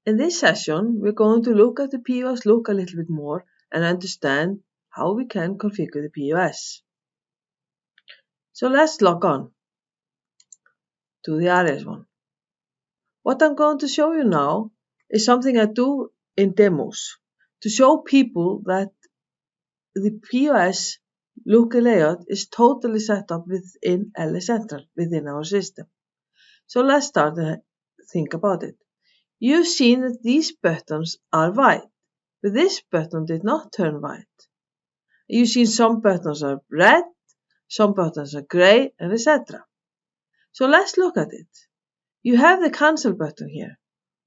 In this session, we're going to look at the POS look a little bit more and understand how we can configure the POS. So let's log on to the ARIAS one. What I'm going to show you now is something I do in demos to show people that the POS look and layout is totally set up within LA Central, within our system. So let's start and think about it. You've seen that these buttons are white, but this button did not turn white. You've seen some buttons are red, some buttons are grey, and etc. So let's look at it. You have the cancel button here.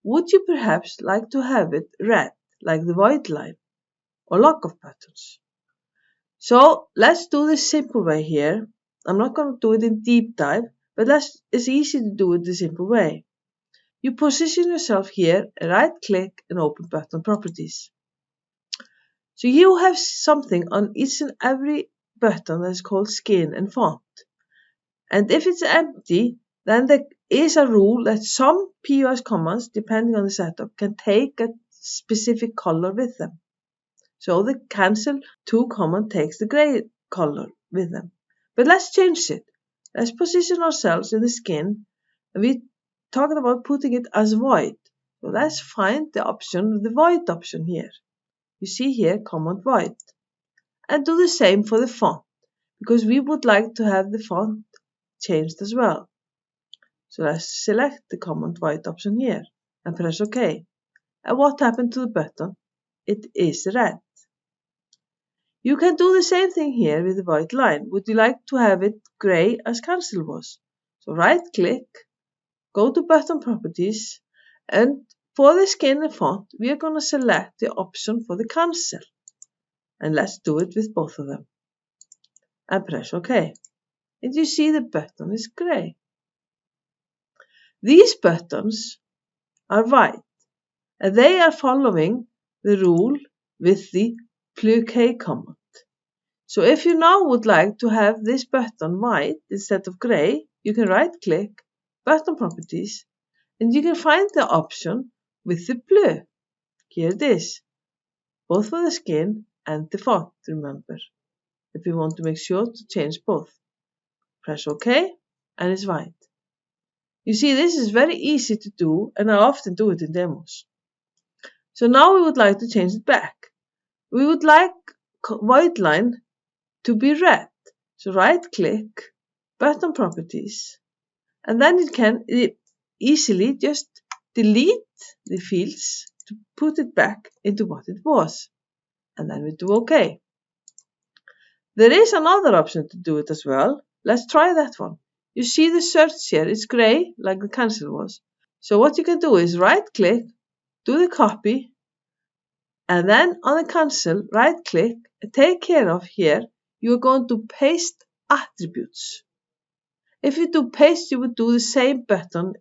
Would you perhaps like to have it red, like the white line, or log off buttons? So let's do this simple way here. I'm not going to do it in deep dive, but it's easy to do it the simple way. You position yourself here, right click and open button properties. So you have something on each and every button that is called skin and font. And if it's empty, then there is a rule that some POS commands, depending on the setup, can take a specific color with them. So the cancel to command takes the gray color with them. But let's change it. Let's position ourselves in the skin. And we talked about putting it as white. So let's find the option, the white option here. You see here, command white. And do the same for the font, because we would like to have the font changed as well. So let's select the command white option here and press OK. And what happened to the button? It is red. You can do the same thing here with the white line. Would you like to have it grey as cancel was? So right click, go to button properties, and for the skin and font, we are going to select the option for the cancel. And let's do it with both of them. And press OK. And you see the button is grey. These buttons are white, and they are following the rule with the +K command. So if you now would like to have this button white instead of grey, you can right click, button properties, and you can find the option with the blue. Here it is, both for the skin and the font, remember. If you want to make sure to change both, press OK, and it's white. You see, this is very easy to do, and I often do it in demos. So now we would like to change it back. We would like white line to be red. So right click, button properties, and then it can easily just delete the fields to put it back into what it was. And then we do OK. There is another option to do it as well. Let's try that one. You see the search here, it's grey like the cancel was. So what you can do is right click, do the copy, and then on the cancel, right click, and take care of here, you are going to paste attributes. If you do paste, you would do the same button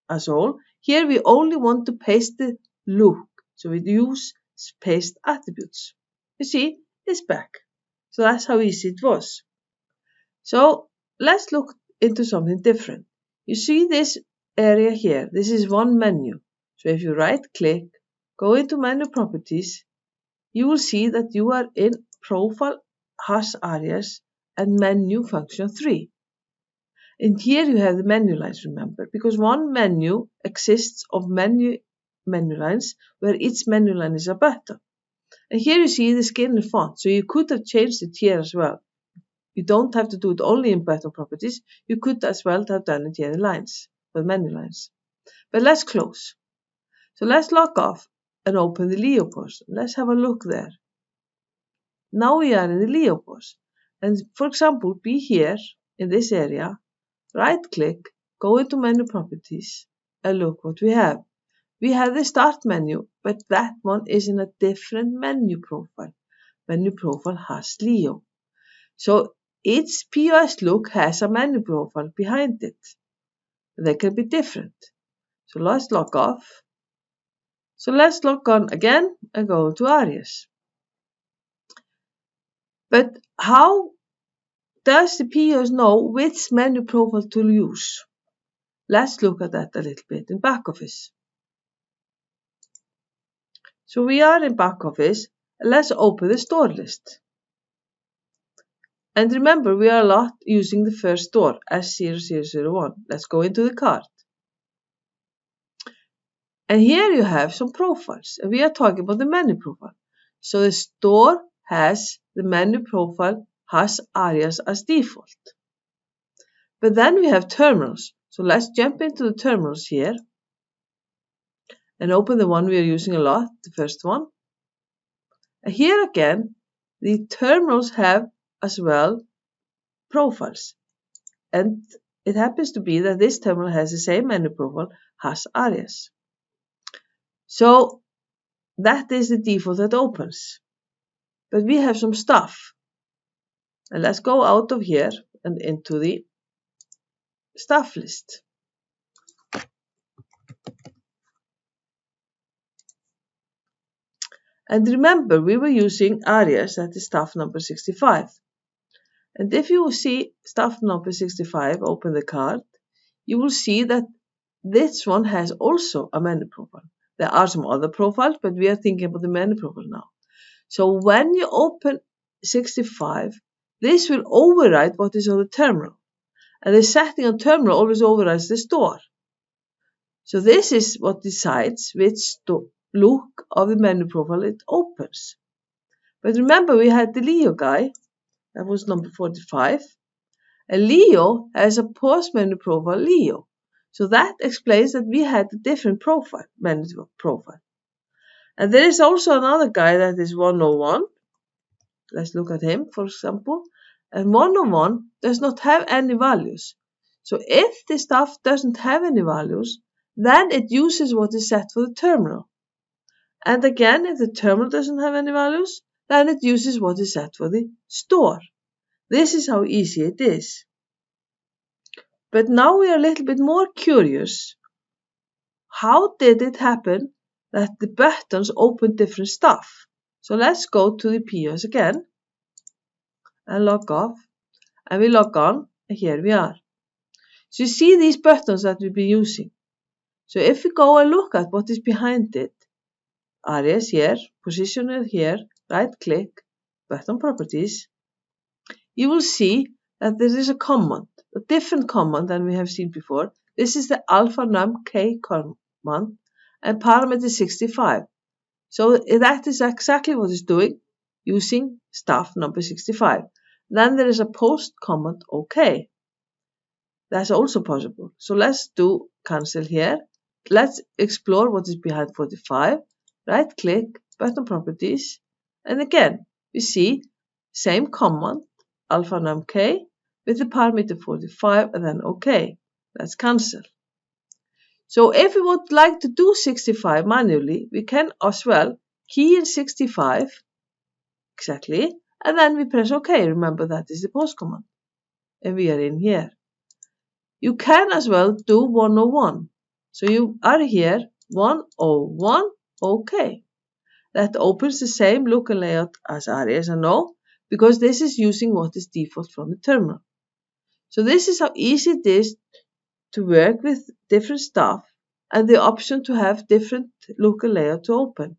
as all. Here we only want to paste the look. So we use paste attributes. You see, it's back. So that's how easy it was. So let's look into something different. You see this area here. This is one menu. So if you right click, go into menu properties, you will see that you are in profile hash areas and menu function 3. And here you have the menu lines, remember, because one menu exists of menu lines where each menu line is a button. And here you see the skin and font, so you could have changed it here as well. You don't have to do it only in button properties. You could as well have done it here in lines, with menu lines. But let's close. So let's log off and open the LeoPOS. Let's have a look there. Now we are in the LeoPOS. And for example, be here in this area, right click, go into menu properties, and look what we have. We have the start menu, but that one is in a different menu profile. Menu profile has Leo. So each POS look has a menu profile behind it. They can be different. So let's log off. So let's log on again and go to ARIAS. But how does the POS know which menu profile to use? Let's look at that a little bit in back office. So we are in back office. Let's open the store list. And remember, we are a lot using the first store, S0001. Let's go into the cart. And here you have some profiles. And we are talking about the menu profile. So the store has the menu profile, has Arias as default. But then we have terminals. So let's jump into the terminals here. And open the one we are using a lot, the first one. And here again, the terminals have as well profiles. And it happens to be that this terminal has the same menu profile, has Arias. So that is the default that opens. But we have some stuff. And let's go out of here and into the stuff list. And remember, we were using Arias, that is stuff number 65. And if you see stuff number 65, open the card, you will see that this one has also a menu profile. There are some other profiles, but we are thinking about the menu profile now. So when you open 65, this will override what is on the terminal. And the setting on terminal always overrides the store. So this is what decides which look of the menu profile it opens. But remember, we had the Leo guy, that was number 45. And Leo has a post menu profile Leo. So that explains that we had a different profile, menu profile. And there is also another guy that is 101. Let's look at him, for example. And 101 does not have any values. So if the stuff doesn't have any values, then it uses what is set for the terminal. And again, if the terminal doesn't have any values, then it uses what is set for the store. This is how easy it is. But now we are a little bit more curious. How did it happen that the buttons open different stuff? So let's go to the POS again and log off. And we log on, and here we are. So you see these buttons that we've been using. So if we go and look at what is behind it, Arias here, positioner here, right click, button properties, you will see that there is a command, a different command than we have seen before. This is the alphanum-k command and parameter 65. So that is exactly what it's doing using stuff number 65. Then there is a post command OK. That's also possible. So let's do cancel here. Let's explore what is behind 45. Right click, button properties. And again, we see same command, alphanum-k, with the parameter 45 and then OK. Let's cancel. So if we would like to do 65 manually, we can as well key in 65 exactly, and then we press OK. Remember, that is the post command. And we are in here. You can as well do 101. So you are here, 101, OK. That opens the same look and layout as Arias, and no, because this is using what is default from the terminal. So this is how easy it is to work with different stuff and the option to have different look and layout to open.